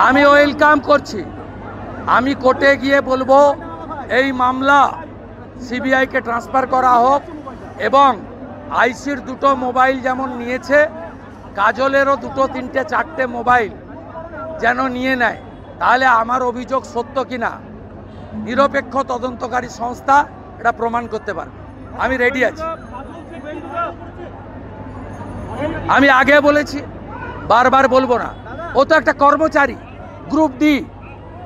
আমি ওয়েলকাম করছি। আমি কোর্টে গিয়ে বলবো এই মামলা সিবিআইকে ট্রান্সফার করা হোক এবং আইসির দুটো মোবাইল যেমন নিয়েছে কাজলেরও দুটো তিনটে চারটে মোবাইল যেন নিয়ে নেয়। তাহলে আমার অভিযোগ সত্য কিনা নিরপেক্ষ তদন্তকারী সংস্থা এটা প্রমাণ করতে পারবে। আমি রেডি আছি। আমি আগে বলেছি, বারবার বলবো না। ও তো একটা কর্মচারী, গ্রুপ ডি,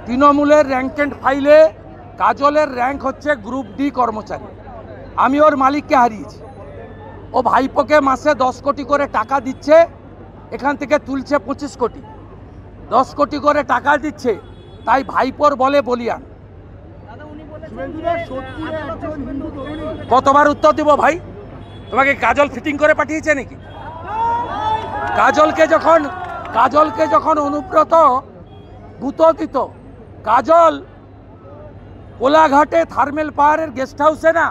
তৃণমূলের র্যাঙ্ক অ্যান্ড ফাইলে কাজলের র্যাঙ্ক হচ্ছে গ্রুপ ডি কর্মচারী। আমি ওর মালিককে হারিয়েছি। ও ভাইপোকে মাসে 10 কোটি করে টাকা দিচ্ছে, এখান থেকে তুলছে 25 কোটি, 10 কোটি করে টাকা দিচ্ছে, তাই ভাইপোর বলে বলিয়ান। কতবার উত্তর দিব ভাই? তোমাকে কাজল ফিটিং করে পাঠিয়েছে নাকি? কাজলকে যখন অনুব্রত গুঁতো দিত, কাজল কোলাঘাটে থার্মেল পাহাড়ের গেস্ট হাউসে না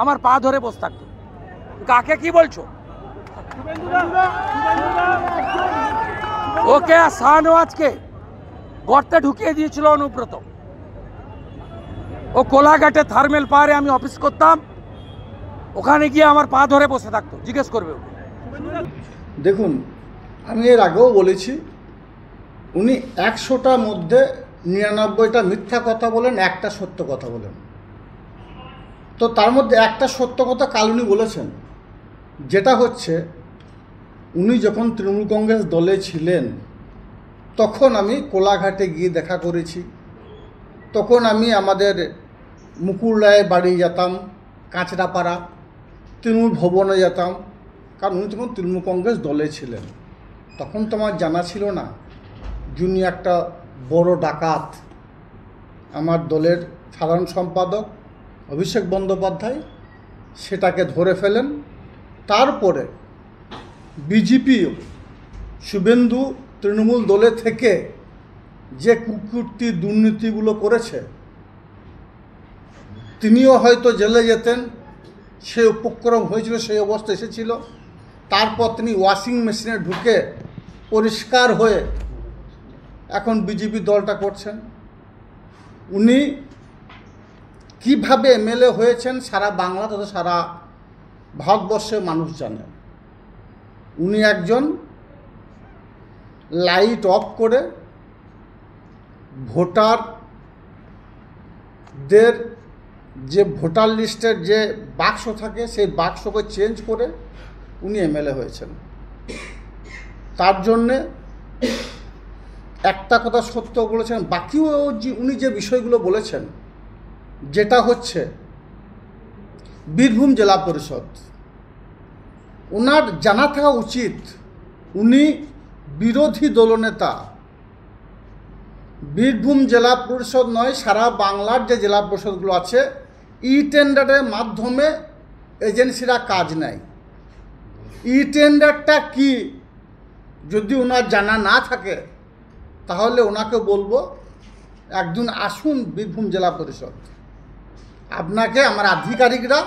আমার পা ধরে বসে থাকতো। কাকে কি বলছো? ওকে আর শাহনওয়াজকে গর্তে ঢুকিয়ে দিয়েছিল অনুব্রত। ও কোলাঘাটে থার্মেল পাহাড়ে আমি অফিস করতাম, ওখানে গিয়ে আমার পা ধরে বসে থাকতো। জিজ্ঞেস করবে ওকে। দেখুন, আমি এর আগেও বলেছি, উনি 100টার মধ্যে 99টা মিথ্যা কথা বলেন, একটা সত্য কথা বলেন। তো তার মধ্যে একটা সত্য কথা কাল উনি বলেছেন, যেটা হচ্ছে উনি যখন তৃণমূল কংগ্রেস দলে ছিলেন তখন আমি কোলাঘাটে গিয়ে দেখা করেছি। তখন আমি আমাদের মুকুল রায়ের বাড়ি যেতাম, কাঁচরাপাড়া তৃণমূল ভবনে যেতাম, কারণ উনি তখন তৃণমূল কংগ্রেস দলে ছিলেন। তখন তো আমার জানা ছিল না যিনি একটা বড় ডাকাত। আমার দলের সাধারণ সম্পাদক অভিষেক বন্দ্যোপাধ্যায় সেটাকে ধরে ফেলেন। তারপরে বিজেপি শুভেন্দু তৃণমূল দলে থেকে যে কুকীর্তি দুর্নীতিগুলো করেছে, তিনিও হয়তো জেলে যেতেন, সে উপক্রম হয়েছিল, সেই অবস্থা এসেছিল। তারপর তিনি ওয়াশিং মেশিনে ঢুকে পরিষ্কার হয়ে এখন বিজেপি দলটা করছেন। উনি কিভাবে এমএলএ হয়েছেন সারা বাংলা তথা সারা ভারতবর্ষের মানুষ জানে। উনি একজন লাইট অফ করে ভোটারদের যে ভোটার লিস্টের যে বাক্স থাকে সেই বাক্সকে চেঞ্জ করে উনি এমএলএ হয়েছেন। তার জন্যে একটা কথা সত্য বলেছেন, বাকিও উনি যে বিষয়গুলো বলেছেন, যেটা হচ্ছে বীরভূম জেলা পরিষদ, ওনার জানা থাকা উচিত উনি বিরোধী দলনেতা। বীরভূম জেলা পরিষদ নয়, সারা বাংলার যে জেলা পরিষদগুলো আছে, ই টেন্ডারের মাধ্যমে এজেন্সিরা কাজ নেয়। ই টেন্ডারটা কি যদি ওনার জানা না থাকে তাহলে ওনাকে বলবো একদিন আসুন বীরভূম জেলা পরিষদ, আপনাকে আমার আধিকারিকরা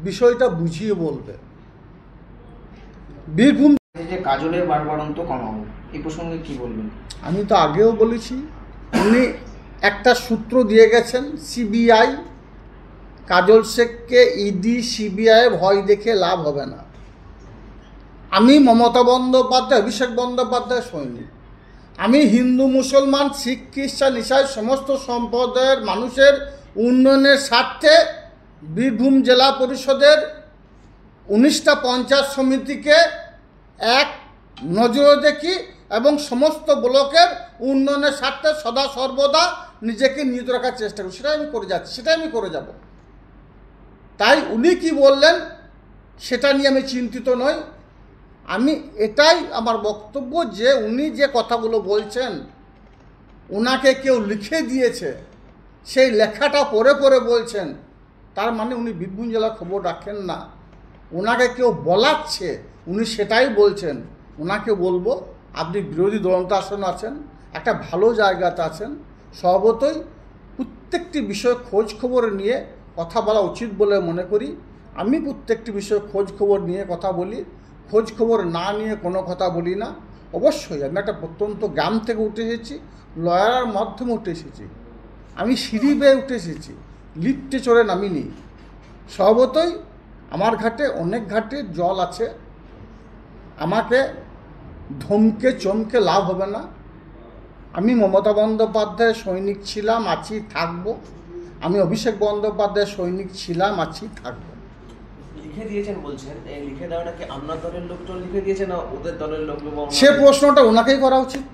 বিষয়টা বুঝিয়ে বলবে। বীরভূম যে কাজলের বাড়বাড়ন্ত কমাবো, এই প্রসঙ্গে কি বলবেন? আমি তো আগেও বলেছি, উনি একটা সূত্র দিয়ে গেছেন সিবিআই, কাজল শেখকে ইডি সিবিআই ভয় দেখে লাভ হবে না। আমি মমতা বন্দ্যোপাধ্যায়, অভিষেক বন্দ্যোপাধ্যায় সৈনিক। আমি হিন্দু মুসলমান শিখ খ্রিস্টান ইসাই সমস্ত সম্প্রদায়ের মানুষের উন্নয়নের স্বার্থে বীরভূম জেলা পরিষদের 19টা পঞ্চায়েত সমিতিকে এক নজরে দেখি এবং সমস্ত ব্লকের উন্নয়নের স্বার্থে সদা সর্বদা নিজেকে নিয়োজিত রাখার চেষ্টা করি। সেটাই আমি করে যাচ্ছি, সেটাই আমি করে যাব। তাই উনি কি বললেন সেটা নিয়ে আমি চিন্তিত নই। আমি এটাই আমার বক্তব্য যে উনি যে কথাগুলো বলছেন, ওনাকে কেউ লিখে দিয়েছে, সেই লেখাটা পড়ে পড়ে বলছেন, তার মানে উনি বীরভূম জেলার খবর রাখেন না। ওনাকে কেউ বলাচ্ছে, উনি সেটাই বলছেন। ওনাকে বলবো আপনি বিরোধী দলনেতা আসনে আছেন, একটা ভালো জায়গাতে আছেন, স্বভাবতই প্রত্যেকটি বিষয় খোঁজ খবর নিয়ে কথা বলা উচিত বলে মনে করি। আমি প্রত্যেকটি বিষয় খোঁজ খবর নিয়ে কথা বলি, খোঁজ খবর না নিয়ে কোনো কথা বলি না। অবশ্যই আমি একটা প্রত্যন্ত গ্রাম থেকে উঠে এসেছি, লয়ার মাধ্যমে উঠে এসেছি, আমি সিঁড়ি বেয়ে উঠে এসেছি, লিফটে চড়ে নামিনি। স্বভাবতই আমার ঘাটে অনেক ঘাটে জল আছে, আমাকে ধমকে চমকে লাভ হবে না। আমি মমতা বন্দ্যোপাধ্যায়ের সৈনিক ছিলাম, আছি, থাকবো। আমি অভিষেক বন্দ্যোপাধ্যায়ের সৈনিক ছিলাম, আছি, থাকবো। লিখে দিয়েছেন বলছেন, এই লিখে দেওয়াটা কি আপনার দলের লোকজন লিখে দিয়েছে না ওদের দলের লোক? সে প্রশ্নটা ওনাকেই করা উচিত।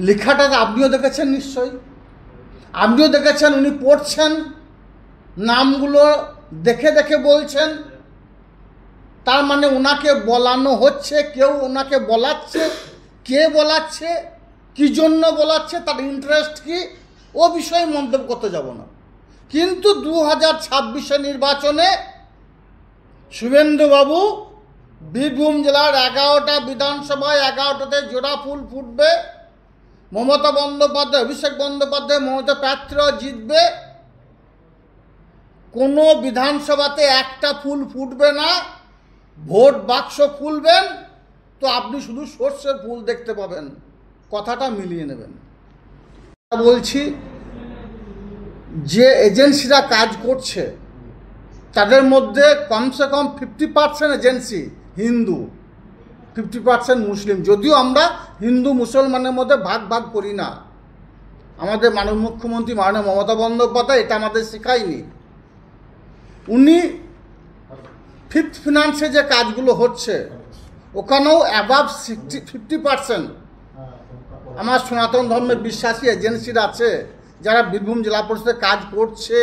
লেখাটা আপনিও দেখেছেন নিশ্চয়ই, আপনিও দেখেছেন, উনি পড়ছেন, নামগুলো দেখে দেখে বলছেন। তার মানে ওনাকে বলানো হচ্ছে, কেউ ওনাকে বলাচ্ছে। কে বলাচ্ছে, কী জন্য বলাচ্ছে, তার ইন্টারেস্ট কি, ও বিষয়ে মন্তব্য করতে যাব না। কিন্তু 2026 নির্বাচনে শুভেন্দুবাবু বীরভূম জেলার 11টা বিধানসভায় 11টাতে জোড়া ফুল ফুটবে। মমতা বন্দ্যোপাধ্যায়, অভিষেক বন্দ্যোপাধ্যায়, মমতা প্রার্থীরাও জিতবে। কোনো বিধানসভাতে একটা ফুল ফুটবে না, ভোট বাক্স খুলবেন তো আপনি শুধু সর্ষের ফুল দেখতে পাবেন। কথাটা মিলিয়ে নেবেন। বলছি যে এজেন্সিরা কাজ করছে তাদের মধ্যে কমসে কম 50% এজেন্সি হিন্দু, 50% মুসলিম। যদিও আমরা হিন্দু মুসলমানের মধ্যে ভাগ ভাগ করি না, আমাদের মাননীয় মুখ্যমন্ত্রী মাননীয় মমতা বন্দ্যোপাধ্যায় এটা আমাদের শেখায়নি। উনি ফিফথ ফিনান্সে যে কাজগুলো হচ্ছে ওখানেও অ্যাবাভ 50% আমার সনাতন ধর্মের বিশ্বাসী এজেন্সিরা আছে যারা বীরভূম জেলা পরিষদে কাজ করছে।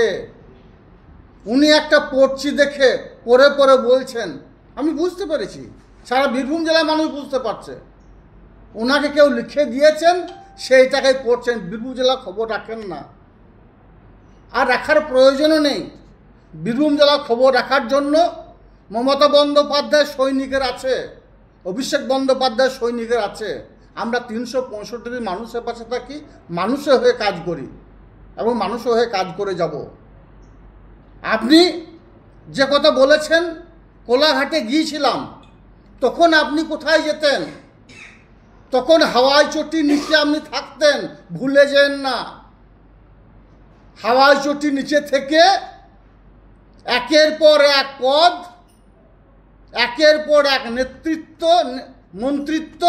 উনি একটা পড়ছি দেখে পড়ে পড়ে বলছেন, আমি বুঝতে পেরেছি, সারা বীরভূম জেলার মানুষ বুঝতে পারছে। ওনাকে কেউ লিখে দিয়েছেন, সেইটাকে পড়ছেন। বীরভূম জেলা খবর রাখেন না, আর রাখার প্রয়োজনও নেই। বীরভূম জেলা খবর রাখার জন্য মমতা বন্দ্যোপাধ্যায়ের সৈনিকের আছে, অভিষেক বন্দ্যোপাধ্যায়ের সৈনিকের আছে। আমরা 365 মানুষের পাশে থাকি, মানুষের হয়ে কাজ করি এবং মানুষের হয়ে কাজ করে যাব। আপনি যে কথা বলেছেন, কোলাঘাটে গিয়েছিলাম, তখন আপনি কোথায় যেতেন? তখন হাওয়াই চটির নিচে আপনি থাকতেন, ভুলে যেন না। হাওয়াই চটির নিচে থেকে একের পর এক পদ, একের পর এক নেতৃত্ব, মন্ত্রিত্ব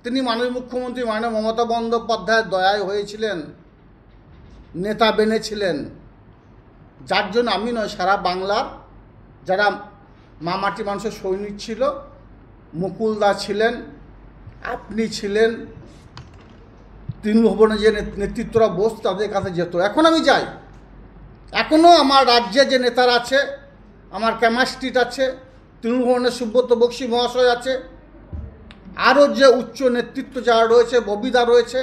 তিনি মাননীয় মুখ্যমন্ত্রী মাননীয় মমতা বন্দ্যোপাধ্যায়ের দয়ায় হয়েছিলেন, নেতা বেনেছিলেন। যার জন্য আমি নয়, সারা বাংলার যারা মামাটি মানুষের সৈনিক ছিল, মুকুলদা ছিলেন, আপনি ছিলেন, তৃণমূল ভবনে যে নেতৃত্বরা বস তাদের কাছে যেত। এখন আমি যাই, এখনও আমার রাজ্যে যে নেতারা আছে, আমার ক্যামাস্ট্রিট আছে, তৃণমূল ভবনের সুব্রত বক্সী মহাশয় আছে, আরও যে উচ্চ নেতৃত্ব যারা রয়েছে, ববিদা রয়েছে,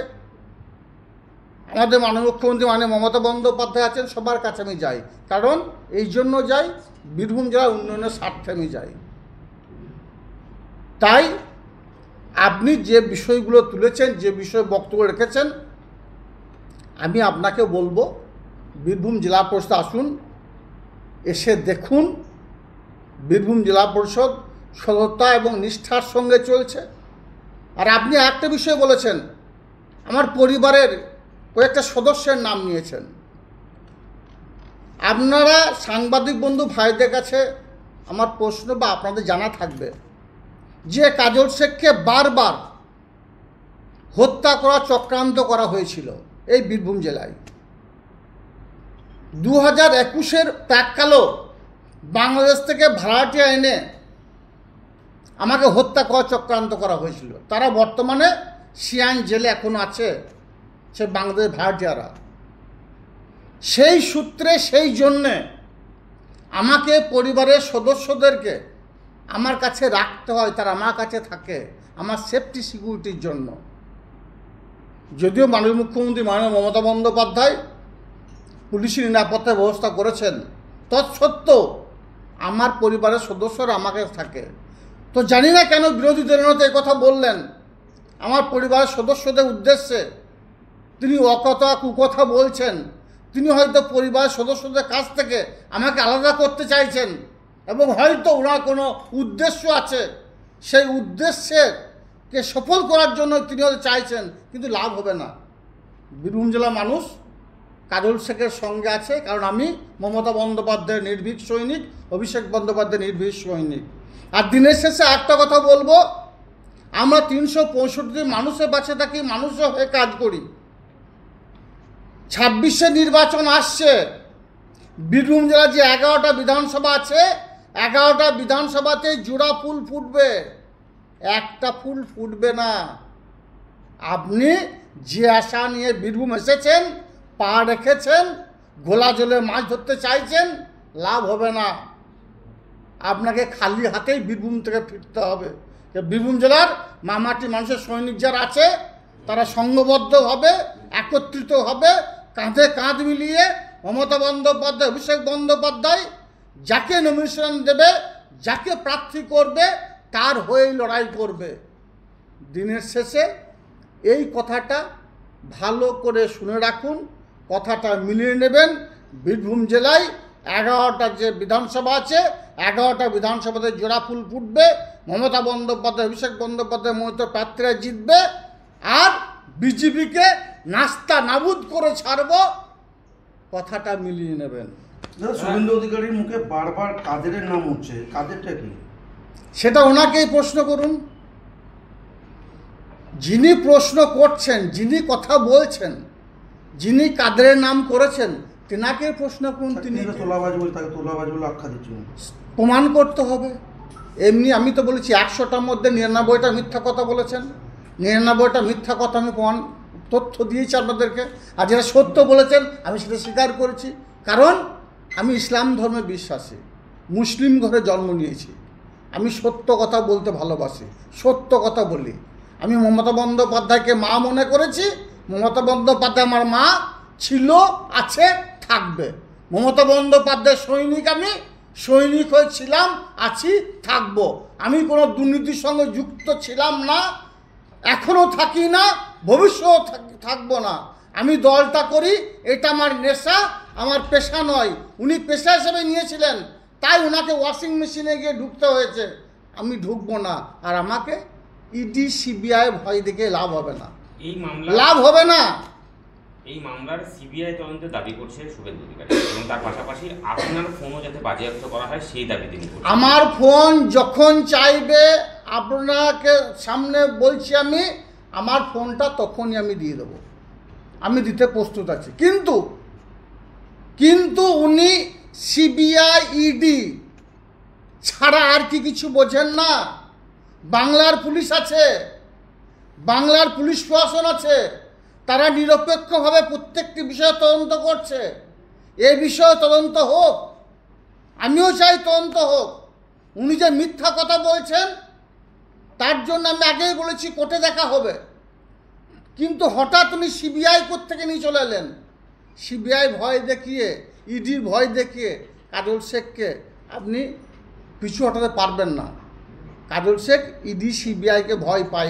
আমাদের মাননীয় মুখ্যমন্ত্রী মাননীয় মমতা বন্দ্যোপাধ্যায় আছেন, সবার কাছে আমি যাই। কারণ এই জন্য যাই, বীরভূম জেলার উন্নয়নের স্বার্থে আমি যাই। তাই আপনি যে বিষয়গুলো তুলেছেন, যে বিষয়ে বক্তব্য রেখেছেন, আমি আপনাকে বলবো বীরভূম জেলা পরিষদ আসুন, এসে দেখুন বীরভূম জেলা পরিষদ সততা এবং নিষ্ঠার সঙ্গে চলছে। আর আপনি একটা বিষয় বলেছেন, আমার পরিবারের কয়েকটা সদস্যের নাম নিয়েছেন। আপনারা সাংবাদিক বন্ধু ভাইদের কাছে আমার প্রশ্ন বা আপনাদের জানা থাকবে যে কাজল শেখকে বারবার হত্যা করা চক্রান্ত করা হয়েছিল এই বীরভূম জেলায়। 2021 প্রাককালেও বাংলাদেশ থেকে ভাড়াটিয়া এনে আমাকে হত্যা করা চক্রান্ত করা হয়েছিল। তারা বর্তমানে সিয়ান জেলে এখনো আছে, সে বাংলাদেশ ভাড়াটিয়ারা। সেই সূত্রে, সেই জন্যে আমাকে পরিবারের সদস্যদেরকে আমার কাছে রাখতে হয়, তারা আমার কাছে থাকে আমার সেফটি সিকিউরিটির জন্য। যদিও মাননীয় মুখ্যমন্ত্রী মাননীয় মমতা বন্দ্যোপাধ্যায় পুলিশি নিরাপত্তার ব্যবস্থা করেছেন, তৎসত্ত্বেও আমার পরিবারের সদস্যরা আমাকে থাকে। তো জানি না কেন বিরোধী দলনেতা কথা বললেন আমার পরিবারের সদস্যদের উদ্দেশ্যে। তিনি অকথা কুকথা বলছেন, তিনি হয়তো পরিবারের সদস্যদের কাছ থেকে আমাকে আলাদা করতে চাইছেন এবং হয়তো ওনার কোনো উদ্দেশ্য আছে। সেই উদ্দেশ্যের কে সফল করার জন্য তিনি হয়তো চাইছেন, কিন্তু লাভ হবে না। বীরভূম জেলার মানুষ কাজল শেখের সঙ্গে আছে, কারণ আমি মমতা বন্দ্যোপাধ্যায়ের নির্ভীক সৈনিক, অভিষেক বন্দ্যোপাধ্যায়ের নির্ভীক সৈনিক। আর দিনের শেষে একটা কথা বলবো, আমরা 365 মানুষের পাশে থাকি, মানুষের হয়ে কাজ করি। 26শে নির্বাচন আসছে, বীরভূম জেলার যে 11টা বিধানসভা আছে, 11টা বিধানসভাতে জোড়া ফুল ফুটবে, একটা ফুল ফুটবে না। আপনি যে আশা নিয়ে বীরভূম এসেছেন, পা রেখেছেন, গোলা জলে মাছ ধরতে চাইছেন, লাভ হবে না। আপনাকে খালি হাতেই বীরভূম থেকে ফিরতে হবে। বীরভূম জেলার মামাটি মানুষের সৈনিক যারা আছে, তারা সংঘবদ্ধভাবে একত্রিত হবে, কাঁধে কাঁধ মিলিয়ে মমতা বন্দ্যোপাধ্যায়, অভিষেক বন্দ্যোপাধ্যায় যাকে নমিনেশন দেবে, যাকে প্রার্থী করবে, তার হয়েই লড়াই করবে। দিনের শেষে এই কথাটা ভালো করে শুনে রাখুন, কথাটা মিলিয়ে নেবেন। বীরভূম জেলায় 11টা যে বিধানসভা আছে, 11টা বিধানসভাতে জোড়া ফুল ফুটবে, মমতা বন্দ্যোপাধ্যায়, অভিষেক বন্দ্যোপাধ্যায় মনোনীত প্রার্থীরা জিতবে, আর বিজেপিকে নাস্তা নাবুদ করে ছাড়ব, কথাটা মিলিয়ে নেবেন। দাদা, শুভেন্দু অধিকারীর মুখে বারবার কাদের নাম উঠছে, কাদেরটা কি? সেটা ওনাকেই প্রশ্ন করুন। যিনি প্রশ্ন করছেন, যিনি কথা বলছেন, যিনি কাদের নাম করেছেন, তেনাকে প্রশ্ন করুন। তিনি তোলাবাজ বলে, তাকে তোলাবাজ বলে আখ্যা দিচ্ছেন। প্রমাণ করতে হবে। এমনি আমি তো বলেছি 100টার মধ্যে 99টা মিথ্যা কথা বলেছেন। 99টা মিথ্যা কথা আমি প্রমাণ তথ্য দিয়েছি আপনাদেরকে। আর যেটা সত্য বলেছেন আমি সেটা স্বীকার করেছি, কারণ আমি ইসলাম ধর্মে বিশ্বাসী, মুসলিম ঘরে জন্ম নিয়েছি। আমি সত্য কথা বলতে ভালোবাসি, সত্য কথা বলি। আমি মমতা বন্দ্যোপাধ্যায়কে মা মনে করেছি। মমতা বন্দ্যোপাধ্যায় আমার মা ছিল, আছে, থাকবে। মমতা বন্দ্যোপাধ্যায় সৈনিক, আমি সৈনিক হয়েছিলাম, আছি, থাকব। আমি কোনো দুর্নীতির সঙ্গে যুক্ত ছিলাম না, এখনও থাকি না, ভবিষ্যতেও থাকবো না। আমি দলটা করি, এটা আমার নেশা, আমার পেশা নয়। উনি পেশা হিসেবে নিয়েছিলেন, তাই ওনাকে ওয়াশিং মেশিনে গিয়ে ঢুকতে হয়েছে। আমি ঢুকবো না। আর আমাকে ইডি সিবিআই ভয় দেখে লাভ হবে না, এই মামলা লাভ হবে না। এই মামলার সিবিআই তদন্তের দাবি করছে শুভেন্দু অধিকারী, এবং তার পাশাপাশি আপনার ফোনও যাতে বাজেয়াপ্ত করা হয় সেই দাবি তিনি করছেন। আমার ফোন যখন চাইবে, আপনাকে সামনে বলছি আমি, আমার ফোনটা তখনই আমি দিয়ে দেবো, আমি দিতে প্রস্তুত আছি। কিন্তু উনি সিবিআই ইডি ছাড়া আর কি কিছু বোঝেন না। বাংলার পুলিশ আছে, বাংলার পুলিশ প্রশাসন আছে, তারা নিরপেক্ষভাবে প্রত্যেকটি বিষয়ে তদন্ত করছে। এই বিষয়ে তদন্ত হোক, আমিও চাই তদন্ত হোক। উনি যে মিথ্যা কথা বলছেন, তার জন্য আমি আগেই বলেছি কোর্টে দেখা হবে। কিন্তু হঠাৎ উনি সিবিআই কোর্ট থেকে নিয়ে চলে এলেন। সিবিআই ভয় দেখিয়ে, ইডির ভয় দেখিয়ে কাজল শেখকে আপনি পিছু হটাতে পারবেন না। কাজল শেখ ইডি সিবিআইকে ভয় পায়।